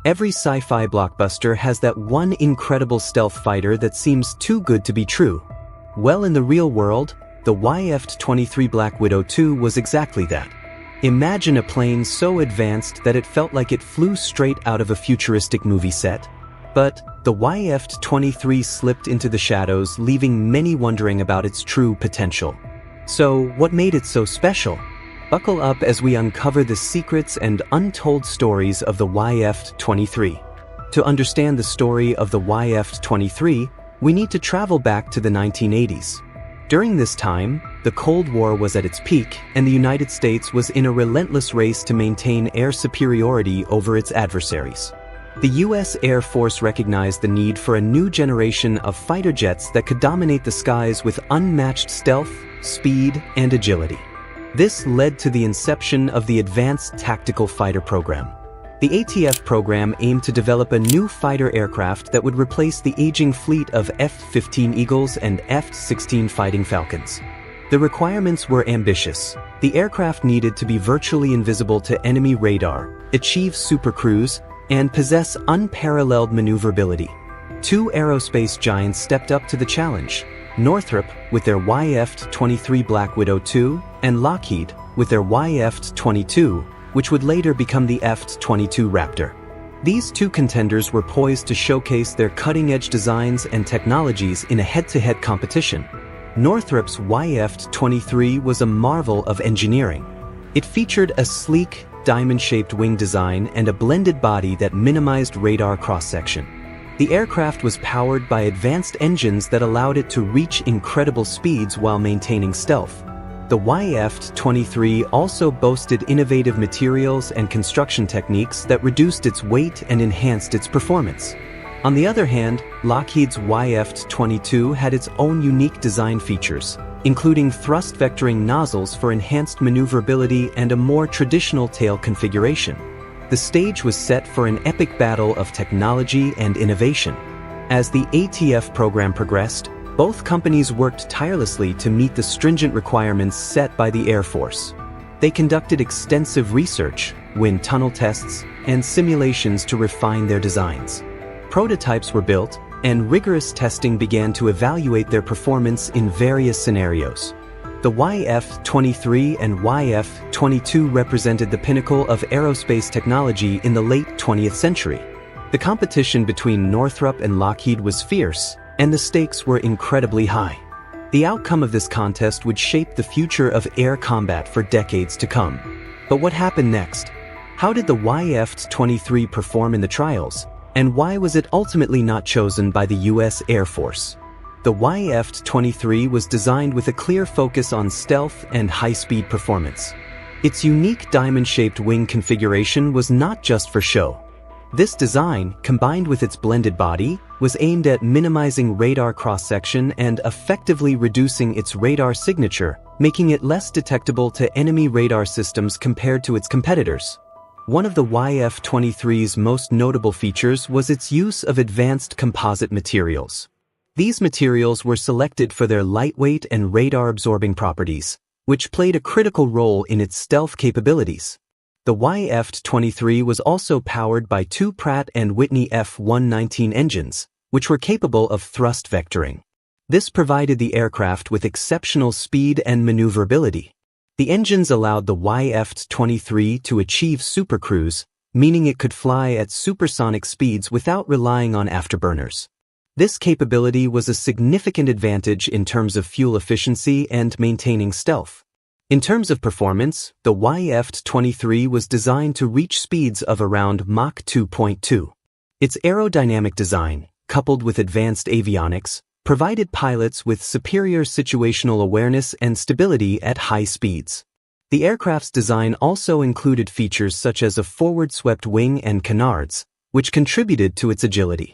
Every sci-fi blockbuster has that one incredible stealth fighter that seems too good to be true. Well, in the real world, the YF-23 Black Widow 2 was exactly that. Imagine a plane so advanced that it felt like it flew straight out of a futuristic movie set. But the YF-23 slipped into the shadows, leaving many wondering about its true potential. So, what made it so special? Buckle up as we uncover the secrets and untold stories of the YF-23. To understand the story of the YF-23, we need to travel back to the 1980s. During this time, the Cold War was at its peak, and the United States was in a relentless race to maintain air superiority over its adversaries. The U.S. Air Force recognized the need for a new generation of fighter jets that could dominate the skies with unmatched stealth, speed, and agility. This led to the inception of the Advanced Tactical Fighter Program. The ATF program aimed to develop a new fighter aircraft that would replace the aging fleet of F-15 Eagles and F-16 Fighting Falcons. The requirements were ambitious. The aircraft needed to be virtually invisible to enemy radar, achieve supercruise, and possess unparalleled maneuverability. Two aerospace giants stepped up to the challenge: Northrop with their YF-23 Black Widow 2 and Lockheed with their YF-22, which would later become the F-22 Raptor. These two contenders were poised to showcase their cutting-edge designs and technologies in a head-to-head competition. Northrop's YF-23 was a marvel of engineering. It featured a sleek, diamond-shaped wing design and a blended body that minimized radar cross-section. The aircraft was powered by advanced engines that allowed it to reach incredible speeds while maintaining stealth. The YF-23 also boasted innovative materials and construction techniques that reduced its weight and enhanced its performance. On the other hand, Lockheed's YF-22 had its own unique design features, including thrust vectoring nozzles for enhanced maneuverability and a more traditional tail configuration. The stage was set for an epic battle of technology and innovation. As the ATF program progressed, both companies worked tirelessly to meet the stringent requirements set by the Air Force. They conducted extensive research, wind tunnel tests, and simulations to refine their designs. Prototypes were built, and rigorous testing began to evaluate their performance in various scenarios. The YF-23 and YF-22 represented the pinnacle of aerospace technology in the late 20th century. The competition between Northrop and Lockheed was fierce, and the stakes were incredibly high. The outcome of this contest would shape the future of air combat for decades to come. But what happened next? How did the YF-23 perform in the trials, and why was it ultimately not chosen by the U.S. Air Force? The YF-23 was designed with a clear focus on stealth and high-speed performance. Its unique diamond-shaped wing configuration was not just for show. This design, combined with its blended body, was aimed at minimizing radar cross-section and effectively reducing its radar signature, making it less detectable to enemy radar systems compared to its competitors. One of the YF-23's most notable features was its use of advanced composite materials. These materials were selected for their lightweight and radar-absorbing properties, which played a critical role in its stealth capabilities. The YF-23 was also powered by two Pratt & Whitney F-119 engines, which were capable of thrust vectoring. This provided the aircraft with exceptional speed and maneuverability. The engines allowed the YF-23 to achieve supercruise, meaning it could fly at supersonic speeds without relying on afterburners. This capability was a significant advantage in terms of fuel efficiency and maintaining stealth. In terms of performance, the YF-23 was designed to reach speeds of around Mach 2.2. Its aerodynamic design, coupled with advanced avionics, provided pilots with superior situational awareness and stability at high speeds. The aircraft's design also included features such as a forward-swept wing and canards, which contributed to its agility.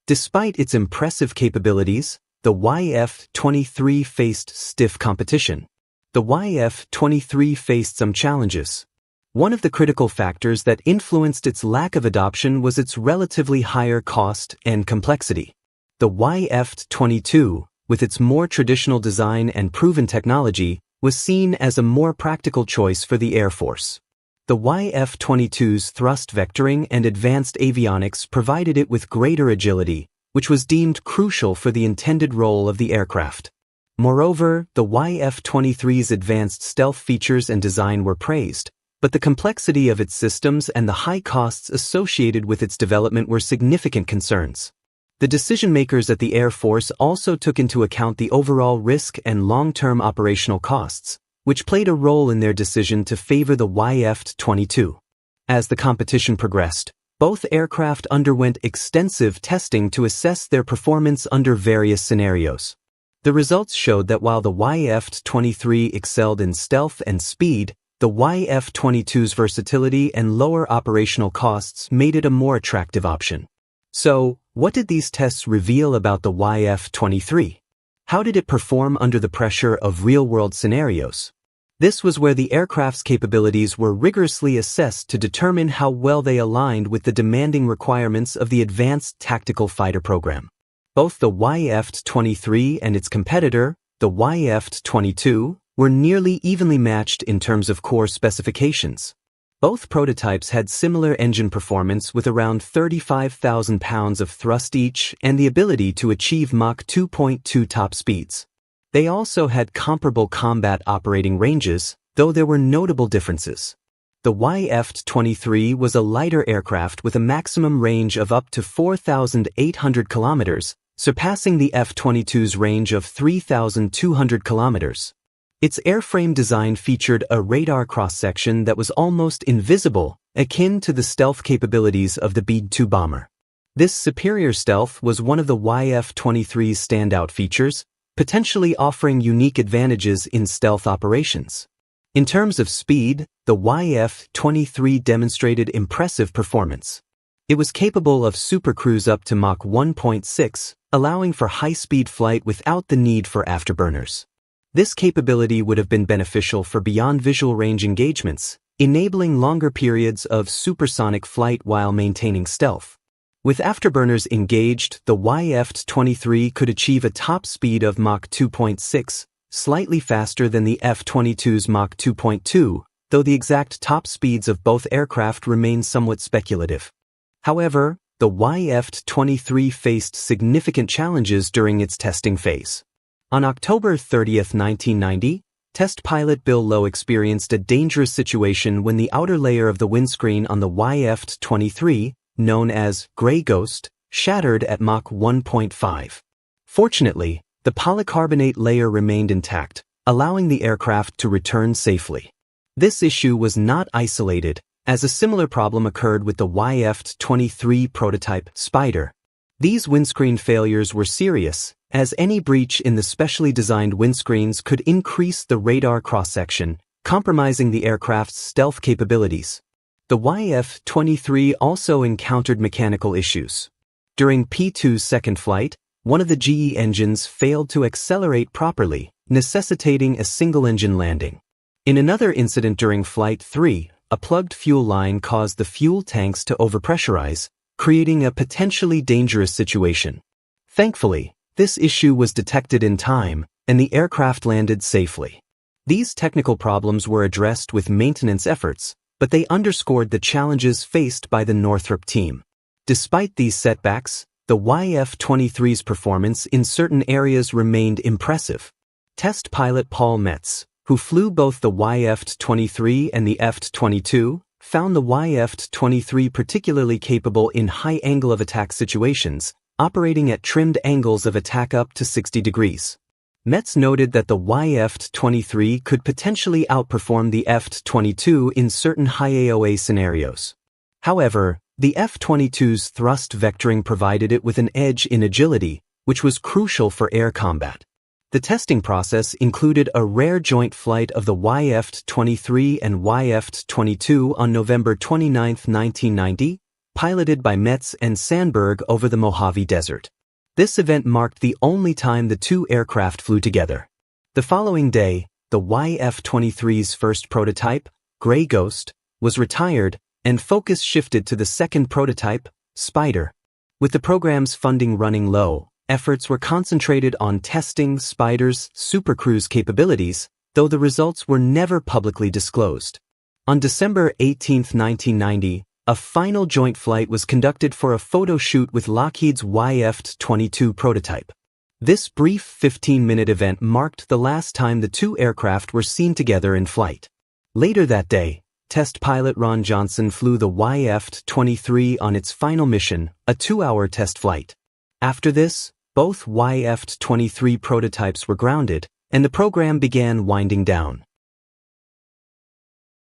Despite its impressive capabilities, the YF-23 faced stiff competition. The YF-23 faced some challenges. One of the critical factors that influenced its lack of adoption was its relatively higher cost and complexity. The YF-22, with its more traditional design and proven technology, was seen as a more practical choice for the Air Force. The YF-22's thrust vectoring and advanced avionics provided it with greater agility, which was deemed crucial for the intended role of the aircraft. Moreover, the YF-23's advanced stealth features and design were praised, but the complexity of its systems and the high costs associated with its development were significant concerns. The decision-makers at the Air Force also took into account the overall risk and long-term operational costs, which played a role in their decision to favor the YF-22. As the competition progressed, both aircraft underwent extensive testing to assess their performance under various scenarios. The results showed that while the YF-23 excelled in stealth and speed, the YF-22's versatility and lower operational costs made it a more attractive option. So, what did these tests reveal about the YF-23? How did it perform under the pressure of real-world scenarios? This was where the aircraft's capabilities were rigorously assessed to determine how well they aligned with the demanding requirements of the Advanced Tactical Fighter program. Both the YF-23 and its competitor, the YF-22, were nearly evenly matched in terms of core specifications. Both prototypes had similar engine performance with around 35,000 pounds of thrust each and the ability to achieve Mach 2.2 top speeds. They also had comparable combat operating ranges, though there were notable differences. The YF-23 was a lighter aircraft with a maximum range of up to 4,800 kilometers, surpassing the F-22's range of 3,200 kilometers. Its airframe design featured a radar cross-section that was almost invisible, akin to the stealth capabilities of the B-2 bomber. This superior stealth was one of the YF-23's standout features, potentially offering unique advantages in stealth operations. In terms of speed, the YF-23 demonstrated impressive performance. It was capable of supercruise up to Mach 1.6, allowing for high-speed flight without the need for afterburners. This capability would have been beneficial for beyond visual range engagements, enabling longer periods of supersonic flight while maintaining stealth. With afterburners engaged, the YF-23 could achieve a top speed of Mach 2.6, slightly faster than the F-22's Mach 2.2, though the exact top speeds of both aircraft remain somewhat speculative. However, the YF-23 faced significant challenges during its testing phase. On October 30, 1990, test pilot Bill Lowe experienced a dangerous situation when the outer layer of the windscreen on the YF-23, known as gray ghost, shattered at Mach 1.5. Fortunately, the polycarbonate layer remained intact, allowing the aircraft to return safely. This issue was not isolated, as a similar problem occurred with the YF-23 prototype Spider. These windscreen failures were serious, as any breach in the specially designed windscreens could increase the radar cross-section, compromising the aircraft's stealth capabilities. The YF-23 also encountered mechanical issues. During P-2's second flight, one of the GE engines failed to accelerate properly, necessitating a single-engine landing. In another incident during Flight 3, a plugged fuel line caused the fuel tanks to overpressurize, creating a potentially dangerous situation. Thankfully, this issue was detected in time, and the aircraft landed safely. These technical problems were addressed with maintenance efforts, but they underscored the challenges faced by the Northrop team. Despite these setbacks, the YF-23's performance in certain areas remained impressive. Test pilot Paul Metz, who flew both the YF-23 and the F-22, found the YF-23 particularly capable in high angle of attack situations, operating at trimmed angles of attack up to 60 degrees. Metz noted that the YF-23 could potentially outperform the F-22 in certain high AOA scenarios. However, the F-22's thrust vectoring provided it with an edge in agility, which was crucial for air combat. The testing process included a rare joint flight of the YF-23 and YF-22 on November 29, 1990, piloted by Metz and Sandberg over the Mojave Desert. This event marked the only time the two aircraft flew together. The following day, the YF-23's first prototype, Gray Ghost, was retired, and focus shifted to the second prototype, Spider. With the program's funding running low, efforts were concentrated on testing Spider's supercruise capabilities, though the results were never publicly disclosed. On December 18, 1990, a final joint flight was conducted for a photo shoot with Lockheed's YF-22 prototype. This brief 15-minute event marked the last time the two aircraft were seen together in flight. Later that day, test pilot Ron Johnson flew the YF-23 on its final mission, a 2-hour test flight. After this, both YF-23 prototypes were grounded, and the program began winding down.